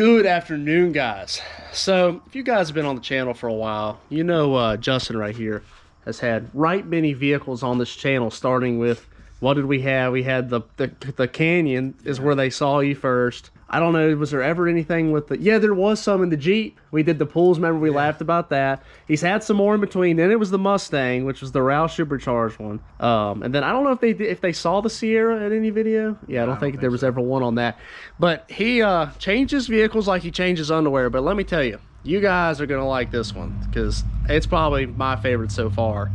Good afternoon, guys. So if you guys have been on the channel for a while, you know Justin right here has had right many vehicles on this channel, starting with, what did we have? We had the Canyon is where they saw you first. I don't know, was there ever anything with the, yeah, there was some in the Jeep. We did the pools, remember we laughed about that. He's had some more in between. Then it was the Mustang, which was the Roush supercharged one. And then I don't know if they saw the Sierra in any video. Yeah, I don't think there was ever one on that. But he changes vehicles like he changes underwear. But let me tell you, you guys are gonna like this one because it's probably my favorite so far.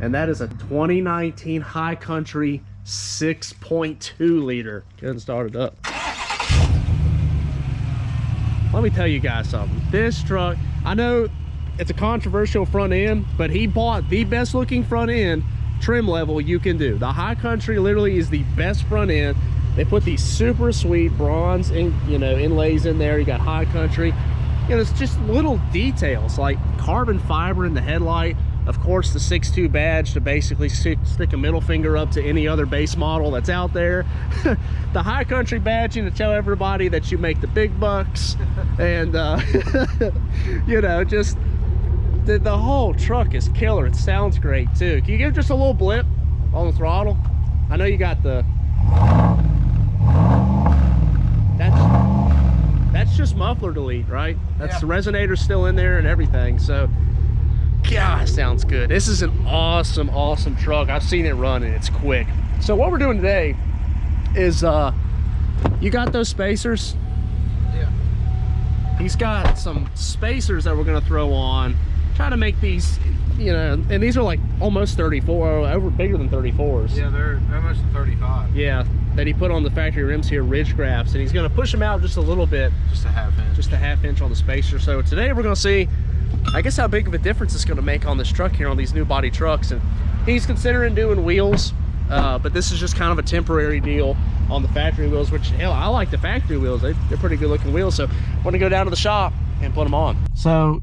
And that is a 2019 High Country 6.2 liter. Go ahead and start it up. Let me tell you guys something. This truck, I know it's a controversial front end, but he bought the best looking front end trim level you can do. The High Country literally is the best front end. They put these super sweet bronze inlays in there. You got High Country. It's just little details like carbon fiber in the headlight. Of course, the 6.2 badge to basically stick a middle finger up to any other base model that's out there. The High Country badging to tell everybody that you make the big bucks. And, just the whole truck is killer. It sounds great, too. Can you give just a little blip on the throttle? I know you got the... That's just muffler delete, right? That's the resonator still in there and everything, so... God, sounds good. This is an awesome truck. I've seen it run and it's quick. So what we're doing today is you got those spacers? Yeah. He's got some spacers that we're gonna throw on, try to make these, and these are like almost 34, over bigger than 34s. Yeah, they're almost 35. Yeah, that he put on the factory rims here, ridge grafts, and he's gonna push them out just a little bit. Just a half inch. Just a half inch on the spacer. So today we're gonna see, I guess, how big of a difference it's going to make on this truck here, on these new body trucks. And he's considering doing wheels, but this is just kind of a temporary deal on the factory wheels, which, hell, I like the factory wheels. They're pretty good looking wheels. So I'm going to go down to the shop and put them on. So,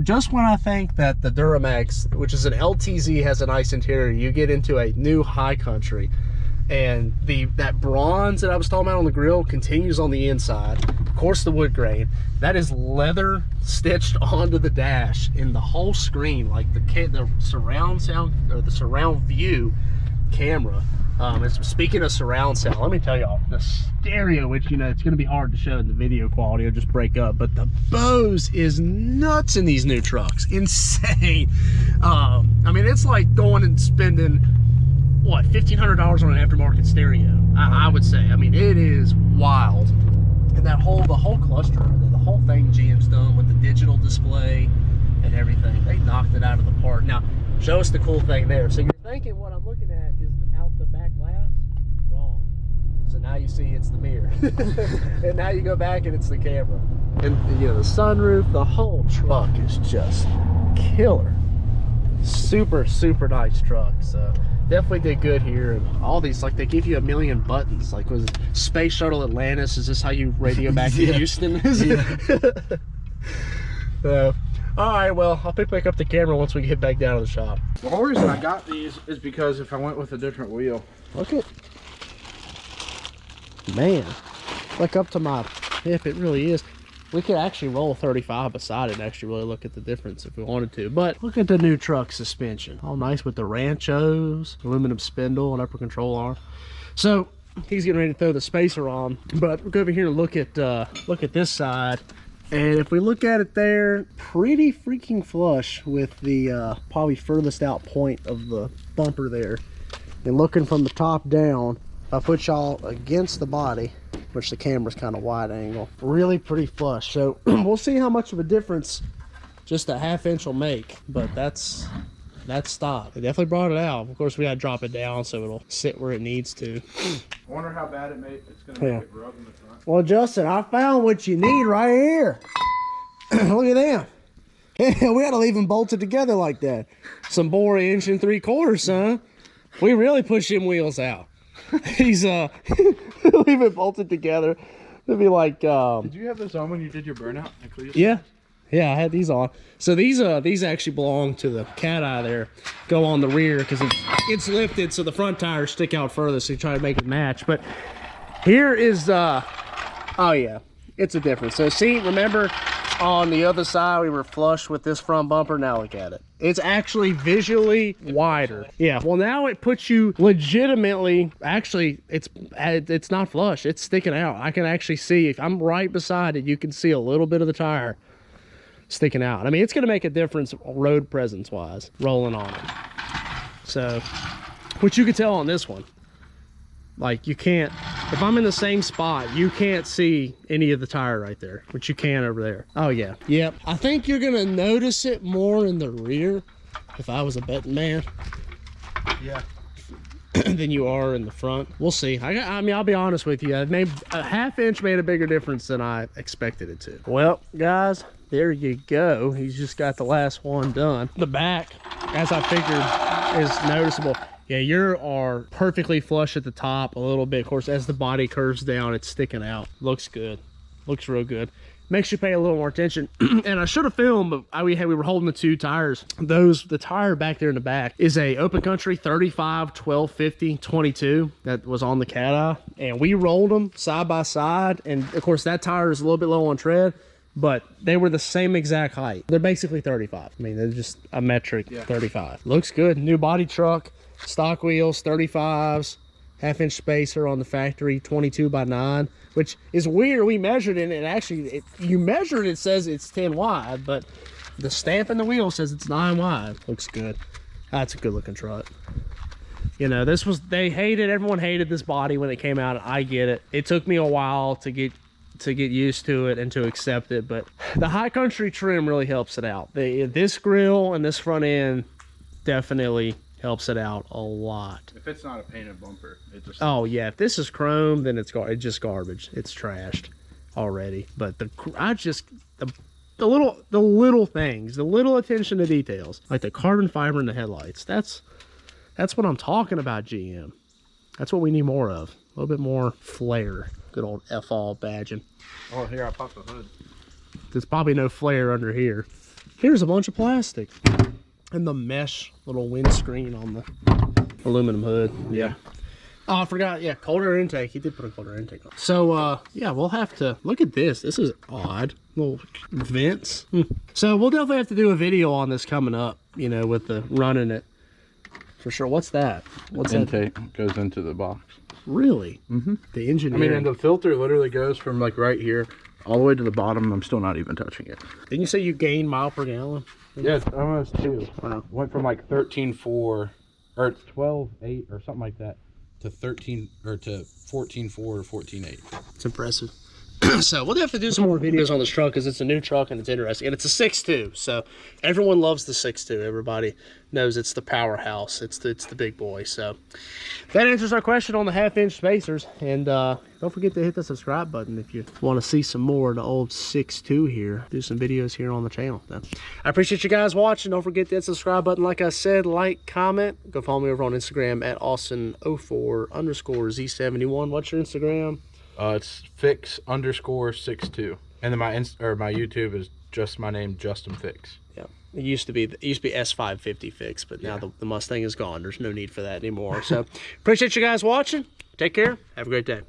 just when I think that the Duramax, which is an LTZ, has a nice interior, you get into a new High Country. And that bronze that I was talking about on the grill continues on the inside. Of course, the wood grain. That is leather stitched onto the dash in the whole screen, like the surround sound, or the surround view camera. Speaking of surround sound, let me tell y'all, the stereo, which, it's going to be hard to show in the video quality, it'll just break up, but the Bose is nuts in these new trucks. Insane. I mean, it's like going and spending, what, $1,500 on an aftermarket stereo, I would say. I mean, it is wild. And the whole cluster, the whole thing GM's done with the digital display and everything, they knocked it out of the park. Now, show us the cool thing there. So you're thinking what I'm looking at is out the back glass? Wrong. So now you see it's the mirror. And now you go back and it's the camera. And the sunroof, the whole truck is just killer. Super nice truck. So definitely did good here. And all these, like, they give you a million buttons. Like, was it Space Shuttle Atlantis? Is this how you radio back to Houston? So, all right, well, I'll pick back up the camera once we get back down to the shop. The whole reason I got these is because if I went with a different wheel. Look at, man, like up to my hip, it really is. We could actually roll 35 beside it and actually really look at the difference if we wanted to. But look at the new truck suspension. All nice with the Ranchos, aluminum spindle and upper control arm. So he's getting ready to throw the spacer on. But we'll go over here and look at this side. And if we look at it there, pretty freaking flush with the probably furthest out point of the bumper there. And looking from the top down, if I put y'all against the body, which the camera's kind of wide angle, really pretty flush. So we'll see how much of a difference just a half inch will make, but that's stock. They definitely brought it out. Of course, we gotta drop it down so it'll sit where it needs to. I wonder how bad it's gonna make it rub in the front. Well, Justin, I found what you need right here. Look at them. We gotta leave them bolted together like that. Some bore 1 3/4, son. We really push them wheels out. He's leave it bolted together. It'd be like did you have this on when you did your burnout? Yeah, I had these on. So these actually belong to the Cateye there. Go on the rear because it's lifted so the front tires stick out further, so you try to make it match. But here is oh yeah, it's a difference. So see, remember on the other side we were flush with this front bumper. Now look at it, it's actually visually wider. Yeah, well now it puts you legitimately, actually it's not flush, it's sticking out. I can actually see, if I'm right beside it, you can see a little bit of the tire sticking out. I mean, it's going to make a difference road presence wise rolling on it. So, which you can tell on this one, like you can't, if I'm in the same spot, you can't see any of the tire right there, which you can over there. Oh yeah, yep. I think you're gonna notice it more in the rear, if I was a betting man. Yeah. Than you are in the front. We'll see. I mean, I'll be honest with you, maybe a half inch made a bigger difference than I expected it to. Well, guys, there you go. He's just got the last one done. The back, as I figured, is noticeable. Yeah, you are perfectly flush at the top a little bit. Of course, as the body curves down, it's sticking out. Looks good. Looks real good. Makes you pay a little more attention. And I should have filmed, but we were holding the two tires. The tire back there in the back is a open country 35, 12, 50, 22 that was on the Cateye. And we rolled them side by side. And of course, that tire is a little bit low on tread, but they were the same exact height. They're basically 35. I mean, they're just a metric 35. Looks good. New body truck, stock wheels, 35s, half-inch spacer on the factory, 22 by 9, which is weird. We measured it, and actually, you measured it, says it's 10 wide, but the stamp in the wheel says it's 9 wide. Looks good. That's a good-looking truck. You know, everyone hated this body when it came out. I get it. It took me a while to get used to it and to accept it, but the high country trim really helps it out. This grill and this front end definitely helps it out a lot. If it's not a painted bumper, it just... Oh yeah, if this is chrome, then it's just garbage. It's trashed already. But the little things, the little attention to details, like the carbon fiber in the headlights. That's what I'm talking about, GM. That's what we need more of. A little bit more flair. Good old FAL badging. Oh, here, I popped the hood. There's probably no flare under here. Here's a bunch of plastic. And the mesh little windscreen on the aluminum hood. Yeah. Oh, I forgot. Yeah, cold air intake. He did put a cold air intake on. So, yeah, we'll have to look at this. This is odd. Little vents. So we'll definitely have to do a video on this coming up, you know, with the running it. For sure. What's that? What's intake that? goes into the box. Really? Mm-hmm. The engineering. I mean, and the filter literally goes from like right here all the way to the bottom. I'm still not even touching it. Didn't you say you gained mile per gallon? Yeah, it's almost 2. Went from like 13.4 or 12.8 or something like that to 13 or to 14.4 or 14.8. It's impressive. So we'll have to do some more videos on this truck because it's a new truck and it's interesting. And it's a 6.2, so everyone loves the 6.2. Everybody knows it's the powerhouse. It's the big boy. So that answers our question on the half-inch spacers. And don't forget to hit the subscribe button if you want to see some more of the old 6.2 here. Do some videos here on the channel. So, I appreciate you guys watching. Don't forget that subscribe button. Like I said, like, comment. Go follow me over on Instagram at Austin04_Z71. What's your Instagram? It's fix_62, and then my YouTube is just my name, Justin Fix. Yeah, it used to be S550 Fix, but now the Mustang is gone. There's no need for that anymore. So appreciate you guys watching. Take care. Have a great day.